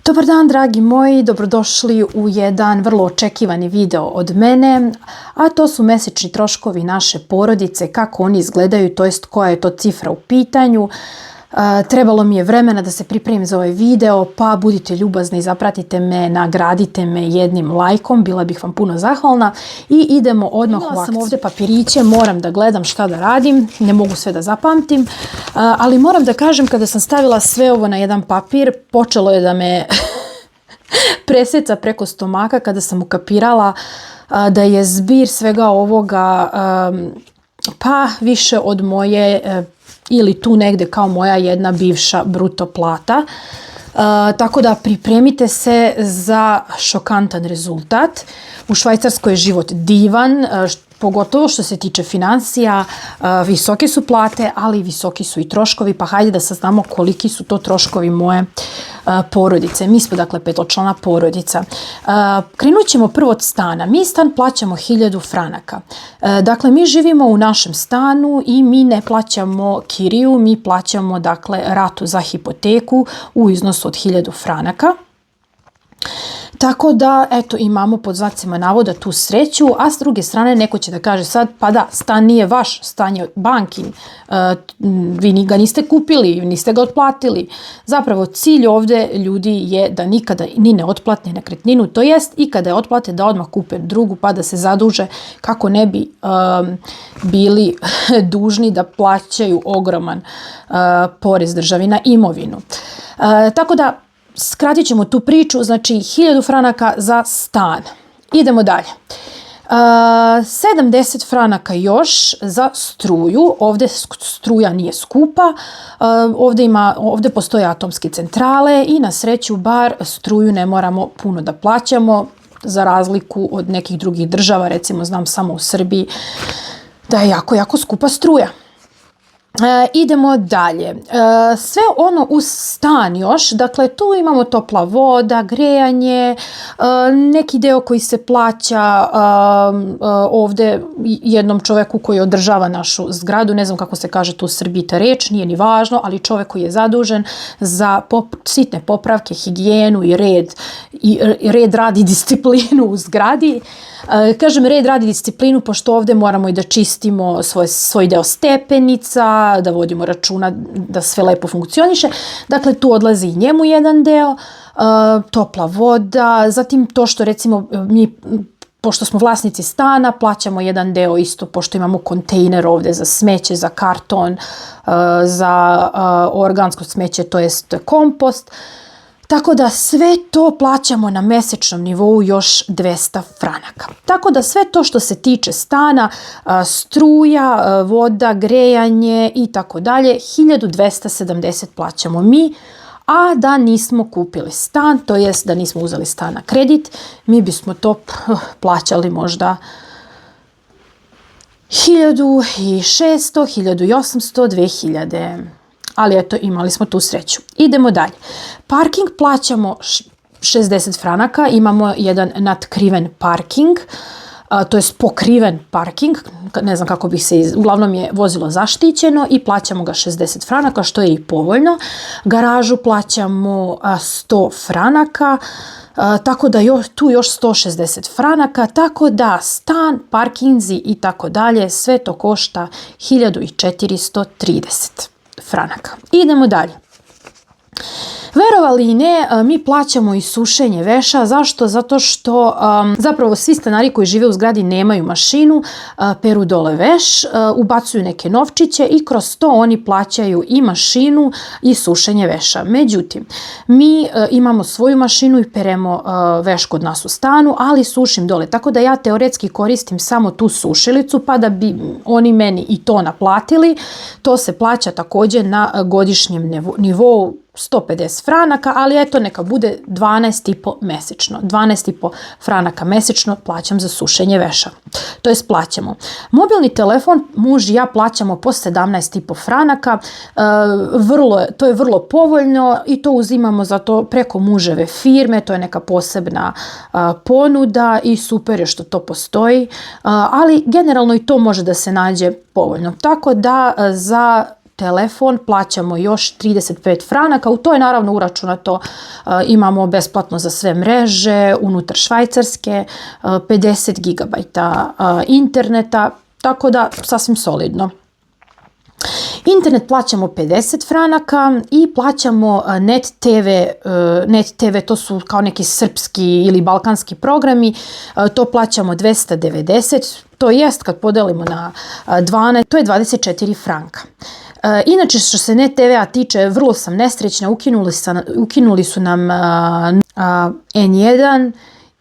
Dobar dan dragi moji, dobrodošli u jedan vrlo očekivani video od mene, a to su mesečni troškovi naše porodice, kako oni izgledaju, to jest koja je to cifra u pitanju. Trebalo mi je vremena da se pripremim za ovaj video, pa budite ljubazni, zapratite me, nagradite me jednim lajkom, bila bih vam puno zahvalna i idemo odmah u akciju. Imala sam ovdje papiriće, moram da gledam šta da radim, ne mogu sve da zapamtim, ali moram da kažem kada sam stavila sve ovo na jedan papir, počelo je da me preseca preko stomaka kada sam ukapirala da je zbir svega ovoga pa više od moje ili tu negde kao moja jedna bivša bruto plata. Tako da pripremite se za šokantan rezultat. U Švajcarskoj je život divan, pogotovo što se tiče financija. Visoke su plate, ali visoki su i troškovi, pa hajde da saznamo koliki su to troškovi moje porodice. Mi smo dakle petočlana porodica. Krenut ćemo prvo od stana. Mi stan plaćamo 1000 franaka. Dakle, mi živimo u našem stanu i mi ne plaćamo kiriju, mi plaćamo dakle ratu za hipoteku u iznosu od 1000 franaka. Tako da, eto, imamo pod znacima navoda tu sreću, a s druge strane neko će da kaže sad, pa da, stan nije vaš, stan je bankin, vi ga niste kupili, niste ga otplatili. Zapravo cilj ovdje ljudi je da nikada ni ne otplate nekretninu, to jest i kada je otplate da odmah kupe drugu pa da se zaduže kako ne bi bili dužni da plaćaju ogroman porez državi na imovinu. Tako da, skratit ćemo tu priču, znači 1000 franaka za stan. Idemo dalje. 70 franaka još za struju. Ovdje struja nije skupa. Ovdje postoje atomske centrale i na sreću bar struju ne moramo puno da plaćamo za razliku od nekih drugih država. Recimo znam samo u Srbiji da je jako skupa struja. Idemo dalje. Sve ono uz stan još, dakle tu imamo topla voda, grejanje, neki deo koji se plaća ovdje jednom čovjeku koji održava našu zgradu, ne znam kako se kaže tu u Srbiji ta reč, nije ni važno, ali čovjek koji je zadužen za sitne popravke, higijenu i red radi disciplinu u zgradi. Kažem red radi disciplinu pošto ovdje moramo i da čistimo svoj deo stepenica, da vodimo računa da sve lepo funkcioniše. Dakle, tu odlazi i njemu jedan deo, topla voda, zatim to što recimo mi, pošto smo vlasnici stana, plaćamo jedan deo isto, pošto imamo kontejner ovdje za smeće, za karton, za organsko smeće, to jest kompost. Tako da sve to plaćamo na mesečnom nivou još 200 franaka. Tako da sve to što se tiče stana, struja, voda, grejanje i tako dalje, 1270 plaćamo mi, a da nismo kupili stan, to jest da nismo uzeli stan na kredit, mi bismo to plaćali možda 1600, 1800, 2000. Ali eto, imali smo tu sreću. Idemo dalje. Parking plaćamo 60 franaka, imamo jedan natkriven parking, to je pokriven parking, ne znam kako bi se, uglavnom je vozilo zaštićeno i plaćamo ga 60 franaka, što je i povoljno. Garažu plaćamo 100 franaka, tako da tu još 160 franaka, tako da stan, parkinzi i tako dalje, sve to košta 1430 franaka. Idemo dalje. Verovali i ne, mi plaćamo i sušenje veša. Zašto? Zato što zapravo svi stanari koji žive u zgradi nemaju mašinu, peru dole veš, ubacuju neke novčiće i kroz to oni plaćaju i mašinu i sušenje veša. Međutim, mi imamo svoju mašinu i peremo veš kod nas u stanu, ali sušim dole. Tako da ja teoretski koristim samo tu sušilicu pa da bi oni meni i to naplatili. To se plaća također na godišnjem nivou 150 franaka, ali eto neka bude 12,5 mesečno. 12,5 franaka mesečno plaćam za sušenje veša. To jest plaćamo. Mobilni telefon muž i ja plaćamo po 17,5 franaka. To je vrlo povoljno i to uzimamo zato preko muževe firme. To je neka posebna ponuda i super je što to postoji. Ali generalno i to može da se nađe povoljno. Tako da za telefon plaćamo još 35 franaka, u to je naravno uračunato, imamo besplatno za sve mreže, unutar Švajcarske, 50 gigabajta interneta, tako da sasvim solidno. Internet plaćamo 50 franaka i plaćamo Net TV. Net TV to su kao neki srpski ili balkanski programi, to plaćamo 290, to jest kad podelimo na 12, to je 24 franka. Inače što se Net TV-a tiče, vrlo sam nesrećna, ukinuli su nam N1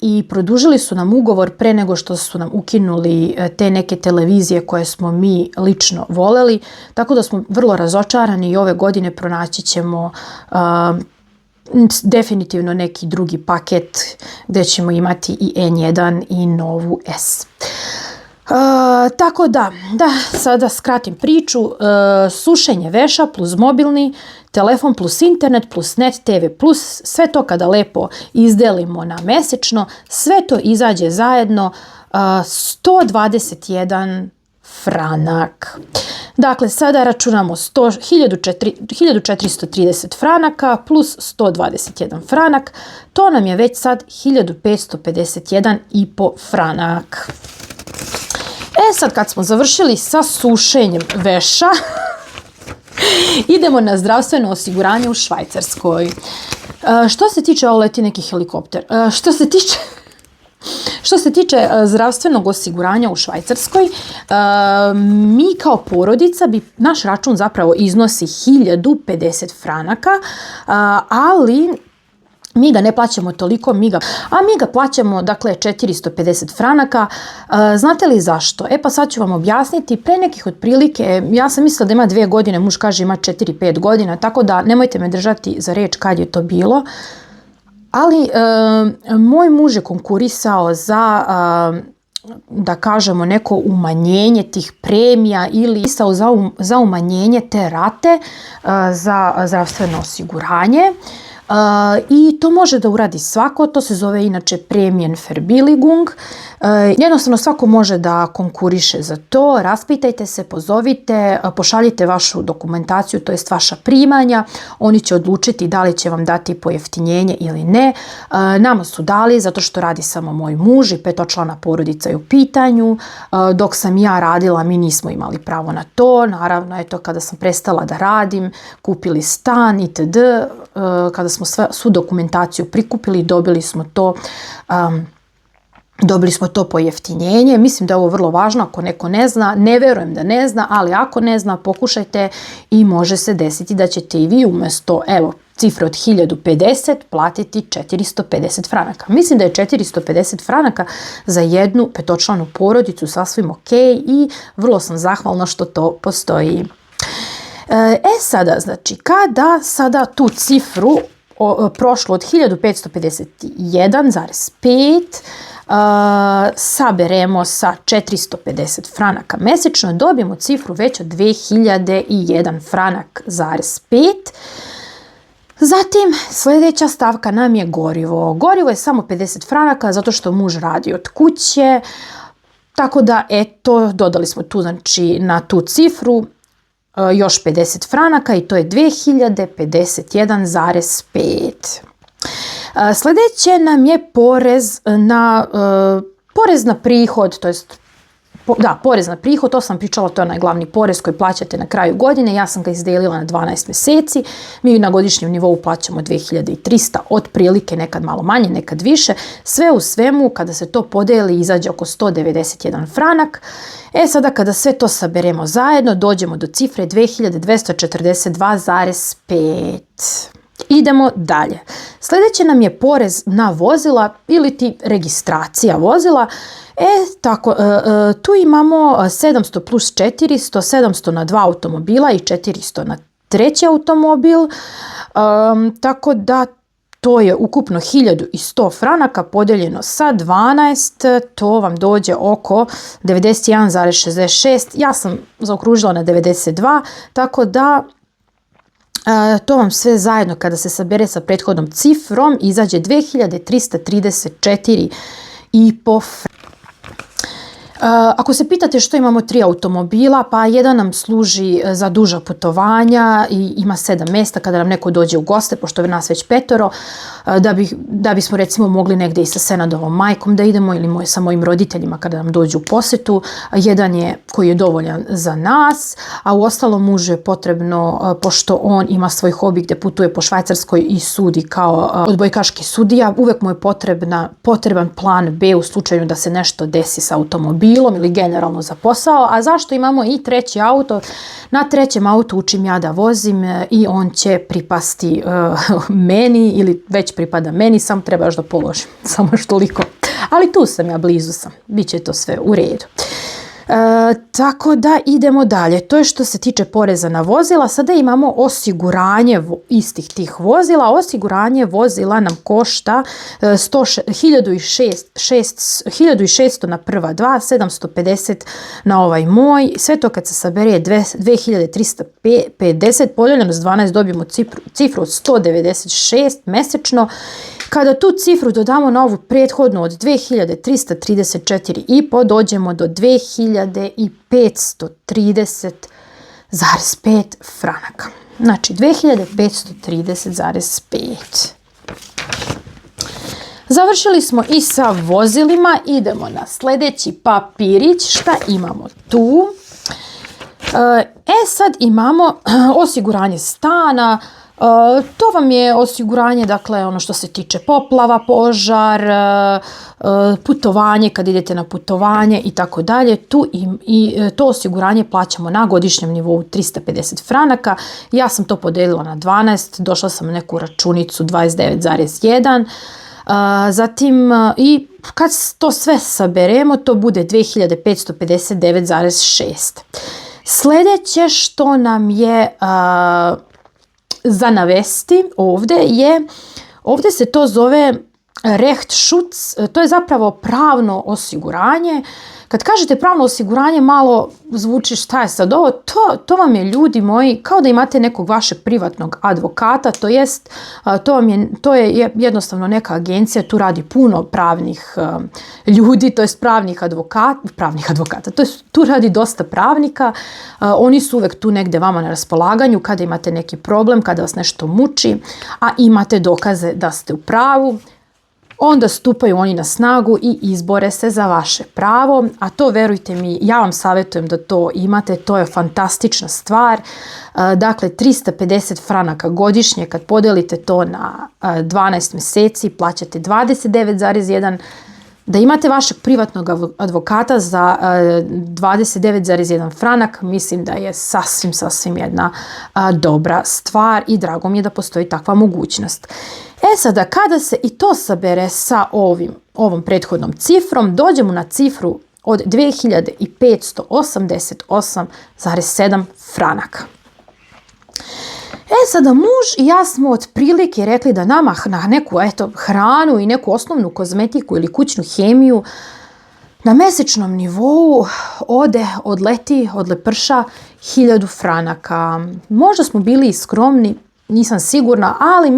i produžili su nam ugovor pre nego što su nam ukinuli te neke televizije koje smo mi lično voleli, tako da smo vrlo razočarani i ove godine pronaći ćemo definitivno neki drugi paket gdje ćemo imati i N1 i Novu S. Tako da sada skratim priču, sušenje veša plus mobilni telefon plus internet plus Net TV plus sve to kada lepo izdelimo na mesečno, sve to izađe zajedno 121 franak. Dakle, sada računamo 1430 franaka plus 121 franak, to nam je već sad 1551,5 franak. Sad kad smo završili sa sušenjem veša, idemo na zdravstveno osiguranje u Švajcarskoj. Što se tiče, ovo leti neki helikopter, što se tiče zdravstvenog osiguranja u Švajcarskoj, mi kao porodica naš račun zapravo iznosi 1050 franaka, ali mi ga ne plaćamo toliko, mi ga plaćamo, dakle, 450 franaka. Znate li zašto? Pa sad ću vam objasniti. Pre nekih otprilike, ja sam mislila da ima 2 godine, muž kaže ima 4-5 godina, tako da nemojte me držati za reč kad je to bilo. Ali moj muž je konkurisao za, da kažemo, neko umanjenje tih premija ili za umanjenje te rate za zdravstveno osiguranje. I to može da uradi svako, to se zove inače Premienverbilligung. Jednostavno svako može da konkuriše za to, raspitajte se, pozovite, pošaljite vašu dokumentaciju, to jest vaša primanja, oni će odlučiti da li će vam dati pojeftinjenje ili ne. Nama su dali zato što radi samo moj muž i 5-člana porodica je u pitanju, dok sam ja radila mi nismo imali pravo na to, naravno eto kada sam prestala da radim, kupili stan itd., kada smo svu dokumentaciju prikupili, dobili smo to pojeftinjenje. Mislim da je ovo vrlo važno ako neko ne zna, ne verujem da ne zna, ali ako ne zna pokušajte i može se desiti da ćete i vi umjesto cifre od 1050 platiti 450 franaka. Mislim da je 450 franaka za jednu 5-članu porodicu sasvim ok i vrlo sam zahvalna što to postoji. Sada, znači, kada sada tu cifru prošlo od 1551,5 saberemo sa 450 franaka mesečno, dobijemo cifru već od 2001 franak,5. Zatim sljedeća stavka nam je gorivo. Gorivo je samo 50 franaka zato što muž radi od kuće, tako da eto dodali smo tu, znači, na tu cifru još 50 franaka i to je 2051,5. Sljedeće nam je porez na prihod, to jest porez na prihod, to sam pričala, to je onaj glavni porez koji plaćate na kraju godine, ja sam ga izdelila na 12 mjeseci, mi na godišnjem nivou plaćamo 2300, otprilike, nekad malo manje, nekad više, sve u svemu kada se to podeli izađe oko 191 franak. Sada kada sve to saberemo zajedno dođemo do cifre 2242,5. Idemo dalje. Sljedeće nam je porez na vozila ili ti registracija vozila. Tu imamo 700 plus 400, 700 na 2 automobila i 400 na 3. automobil. Tako da to je ukupno 1100 franaka podeljeno sa 12, to vam dođe oko 91,66. Ja sam zaokružila na 92, tako da to vam sve zajedno kada se sabere sa prethodnom cifrom izađe 2334,5 franaka. Ako se pitate što imamo 3 automobila, pa jedan nam služi za duža putovanja i ima 7 mjesta kada nam neko dođe u goste, pošto je nas već 5, da bismo recimo mogli negdje i sa Senadovom majkom da idemo ili sa mojim roditeljima kada nam dođu u posjetu. Jedan je koji je dovoljan za nas, a u ostalom mužu je potrebno, pošto on ima svoj hobi gdje putuje po Švajcarskoj i sudi kao odbojkaški sudija, uvijek mu je potreban plan B u slučaju da se nešto desi sa automobilom ili generalno za posao. A zašto imamo i 3. auto? Na 3. autu učim ja da vozim i on će pripasti meni ili već pripada meni, sam treba još da položim, samo još toliko. Ali tu sam ja, blizu sam, bit će to sve u redu. Tako da idemo dalje. To je što se tiče poreza na vozila. Sada imamo osiguranje istih tih vozila. Osiguranje vozila nam košta 1600 na prva dva, 750 na ovaj moj. Sve to kad se sabere 2350 podijeljeno s 12 dobijemo cifru od 196 mesečno. Kada tu cifru dodamo na ovu prethodnu od 2334,5 dođemo do 2530,5 franaka. Znači 2530,5. Završili smo i sa vozilima. Idemo na sljedeći papirić. Šta imamo tu? Sad imamo osiguranje stana. To vam je osiguranje, dakle, ono što se tiče poplava, požar, putovanje, kad idete na putovanje i tako dalje. To osiguranje plaćamo na godišnjem nivou 350 franaka. Ja sam to podijelila na 12, došla sam na neku računicu 29,1. Zatim i kad to sve saberemo, to bude 2559,6. Sljedeće što nam je za navesti ovdje se to zove Rechtsschutz, to je zapravo pravno osiguranje. Kad kažete pravno osiguranje, malo zvuči šta je sad ovo, to vam je, ljudi moji, kao da imate nekog vašeg privatnog advokata, to je jednostavno neka agencija, tu radi puno pravnih ljudi, to jest pravnih advokata, tu radi dosta pravnika, oni su uvek tu negdje vama na raspolaganju kada imate neki problem, kada vas nešto muči, a imate dokaze da ste u pravu. Onda stupaju oni na snagu i izbore se za vaše pravo, a to, verujte mi, ja vam savjetujem da to imate, to je fantastična stvar. Dakle, 350 franaka godišnje, kad podijelite to na 12 mjeseci, plaćate 29,1. Da imate vašeg privatnog advokata za 29,1 franak, mislim da je sasvim jedna dobra stvar i drago mi je da postoji takva mogućnost. Sada, kada se i to sabere sa ovom prethodnom cifrom, dođemo na cifru od 2588,7 franaka. Sada muž i ja smo otprilike rekli da nama na neku hranu i neku osnovnu kozmetiku ili kućnu hemiju na mjesečnom nivou odleprša 1000 franaka. Možda smo bili skromni, nisam sigurna, ali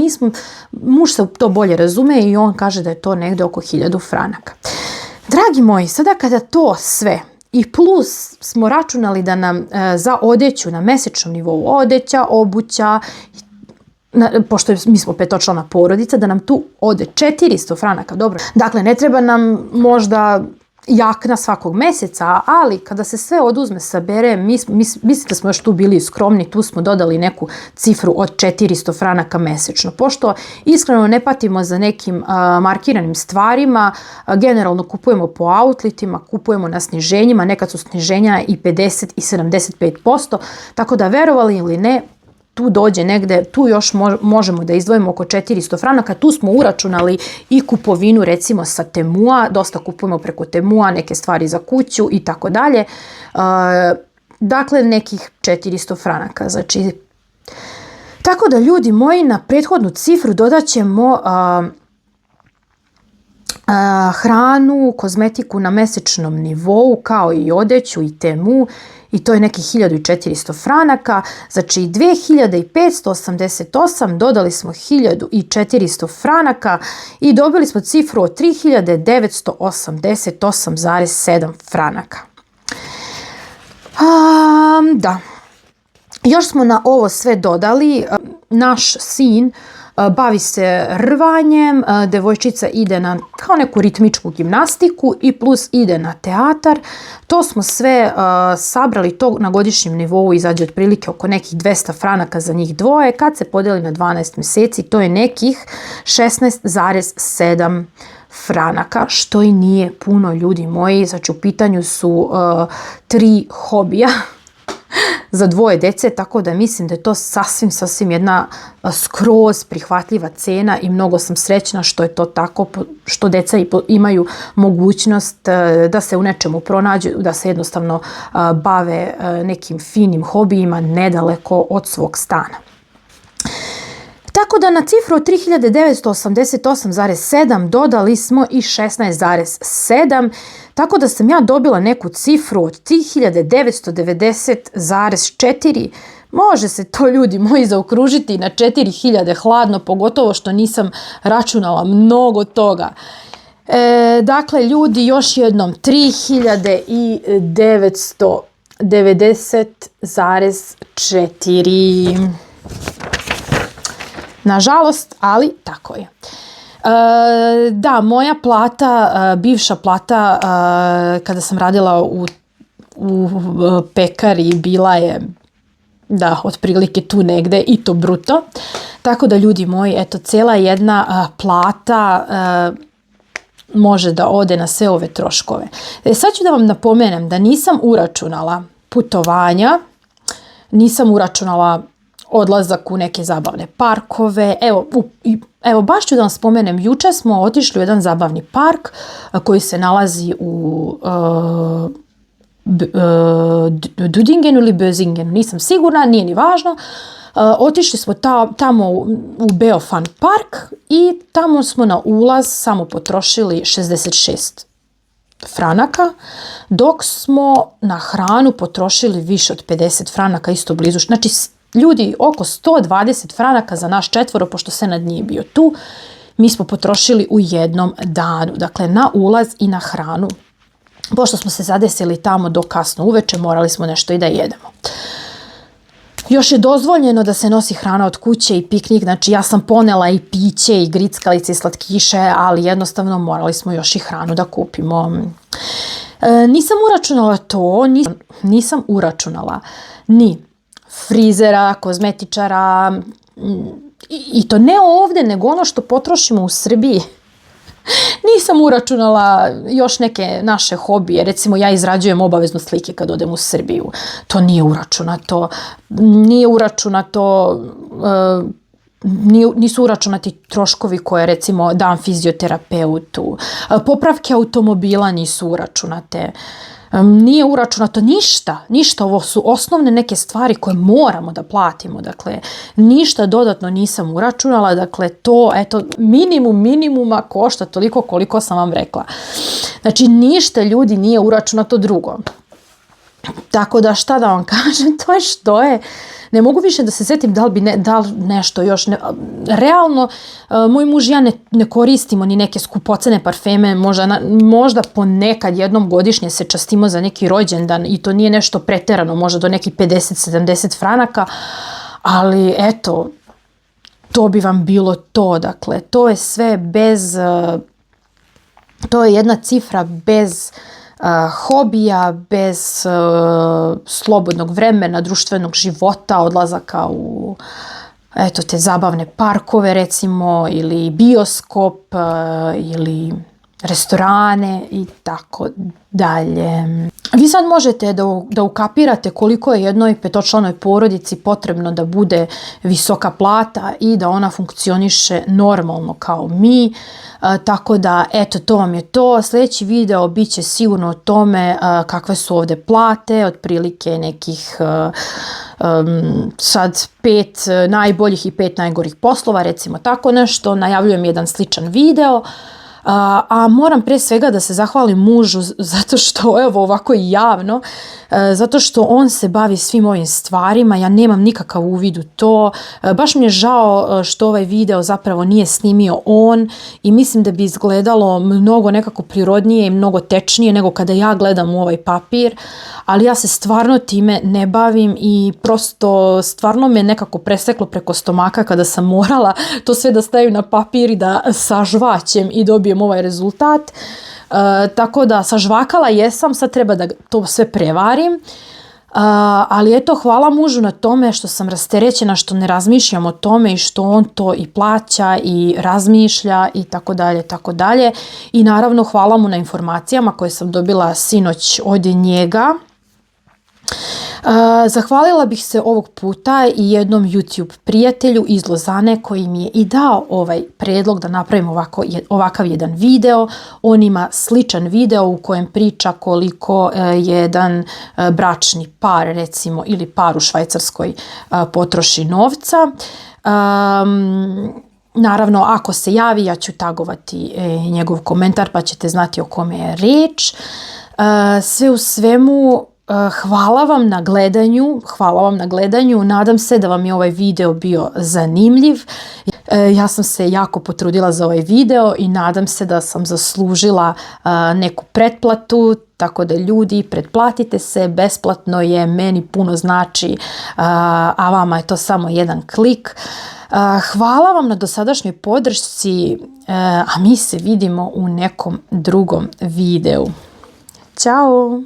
muž se to bolje razume i on kaže da je to negdje oko 1000 franaka. Dragi moji, sada kada to sve i plus smo računali da nam za odjeću na mjesečnom nivou odeća, obuća, pošto mi smo 5-člana porodica, da nam tu ode 400 franaka. Dobro, dakle ne treba nam možda jakna svakog mjeseca, ali kada se sve oduzme, sabere, mislim da smo još tu bili skromni, tu smo dodali neku cifru od 400 franaka mjesečno. Pošto iskreno ne patimo za nekim markiranim stvarima, generalno kupujemo po outletima, kupujemo na sniženjima, nekad su sniženja i 50 i 75%, tako da, verovali ili ne, tu dođe negde, tu još možemo da izdvojimo oko 400 franaka, tu smo uračunali i kupovinu recimo sa Temua, dosta kupujemo preko Temua, neke stvari za kuću i tako dalje. Dakle, nekih 400 franaka, znači. Tako da, ljudi moji, na prethodnu cifru dodat ćemo hranu, kozmetiku na mesečnom nivou, kao i odeću i temu, i to je nekih 1400 franaka, znači 2588, dodali smo 1400 franaka i dobili smo cifru od 3988,7 franaka. Da, još smo na ovo sve dodali, naš sin bavi se rvanjem, devojčica ide na kao neku ritmičku gimnastiku i plus ide na teatar. To smo sve sabrali, to na godišnjem nivou izađe otprilike oko nekih 200 franaka za njih dvoje. Kad se podeli na 12 mjeseci, to je nekih 16,7 franaka, što i nije puno, ljudi moji. Znači u pitanju su 3 hobija za dvoje djece, tako da mislim da je to sasvim jedna skroz prihvatljiva cena i mnogo sam srećna što je to tako, što djeca imaju mogućnost da se u nečemu pronađu, da se jednostavno bave nekim finim hobijima nedaleko od svog stana. Tako da na cifru od 3988,7 dodali smo i 16,7, tako da sam ja dobila neku cifru od 3990,4. Može se to, ljudi moji, zaokružiti na 4000 hladno, pogotovo što nisam računala mnogo toga. Dakle, ljudi, još jednom 3990,4. Nažalost, ali tako je. Da, moja plata, bivša plata, kada sam radila u pekari, bila je, da, otprilike tu negde, i to bruto. Tako da, ljudi moji, eto, cijela jedna plata može da ode na sve ove troškove. Sad ću da vam napomenem da nisam uračunala putovanja, nisam uračunala odlazak u neke zabavne parkove. Evo, baš ću da vam spomenem, juče smo otišli u jedan zabavni park koji se nalazi u Dudingenu ili Bözingenu, nisam sigurna, nije ni važno. Otišli smo tamo u Beofan park i tamo smo na ulaz samo potrošili 66 franaka, dok smo na hranu potrošili više od 50 franaka, isto blizu. Znači, ljudi, oko 120 franaka za naš četvoro, pošto Senad nije bio tu, mi smo potrošili u jednom danu. Dakle, na ulaz i na hranu. Pošto smo se zadesili tamo do kasno uveče, morali smo nešto i da jedemo. Još je dozvoljeno da se nosi hrana od kuće i piknik, znači ja sam ponela i piće i grickalice i slatkiše, ali jednostavno morali smo još i hranu da kupimo. Nisam uračunala to, nisam uračunala ni frizera, kozmetičara, i to ne ovdje, nego ono što potrošimo u Srbiji. Nisam uračunala još neke naše hobije, recimo ja izrađujem obavezno slike kad odem u Srbiju, to nije uračunato, nisu uračunati troškovi koje recimo dam fizioterapeutu, popravke automobila nisu uračunate, nije uračunato ništa, ovo su osnovne neke stvari koje moramo da platimo, dakle ništa dodatno nisam uračunala, dakle to, eto, minimuma košta toliko koliko sam vam rekla. Znači ništa, ljudi, nije uračunato drugo. Tako da, šta da vam kažem, to je što je. Ne mogu više da se sjetim da li nešto još. Realno, moj muž i ja ne koristimo ni neke skupocene parfeme, možda ponekad jednom godišnje se častimo za neki rođendan i to nije nešto preterano, možda do nekih 50-70 franaka, ali eto, to bi vam bilo to. Dakle, to je sve bez, to je jedna cifra bez hobija, bez slobodnog vremena, društvenog života, odlazaka u te zabavne parkove recimo, ili bioskop, ili restorane i tako dalje. Vi sad možete da ukapirate koliko je jednoj petočlanoj porodici potrebno da bude visoka plata i da ona funkcioniše normalno kao mi. Tako da, eto, to vam je to. Sljedeći video bit će sigurno o tome kakve su ovdje plate, otprilike nekih sad 5 najboljih i 5 najgorih poslova, recimo tako nešto. Najavljujem jedan sličan video. A moram prije svega da se zahvalim mužu zato što, evo ovako i javno, zato što on se bavi svim ovim stvarima, ja nemam nikakav uvid u to, baš mi je žao što ovaj video zapravo nije snimio on i mislim da bi izgledalo mnogo nekako prirodnije i mnogo tečnije nego kada ja gledam u ovaj papir, ali ja se stvarno time ne bavim i prosto stvarno me nekako preseklo preko stomaka kada sam morala to sve da stavim na papir i da sažvaćem i dobijem ovaj rezultat. Tako da sažvakala jesam, sad treba da to sve prevarim. Ali eto, hvala mužu na tome što sam rasterećena, što ne razmišljam o tome i što on to i plaća i razmišlja i tako dalje, tako dalje. I naravno hvala mu na informacijama koje sam dobila sinoć od njega. Zahvalila bih se ovog puta i jednom YouTube prijatelju iz Lozane koji mi je i dao ovaj predlog da napravim ovakav jedan video. On ima sličan video u kojem priča koliko jedan bračni par recimo ili par u Švajcarskoj potroši novca. Naravno, ako se javi, ja ću tagovati njegov komentar pa ćete znati o kome je riječ. Sve u svemu, hvala vam na gledanju, nadam se da vam je ovaj video bio zanimljiv. Ja sam se jako potrudila za ovaj video i nadam se da sam zaslužila neku pretplatu, tako da ljudi pretplatite se, besplatno je, meni puno znači, a vama je to samo jedan klik. Hvala vam na dosadašnjoj podršci, a mi se vidimo u nekom drugom videu. Ćao!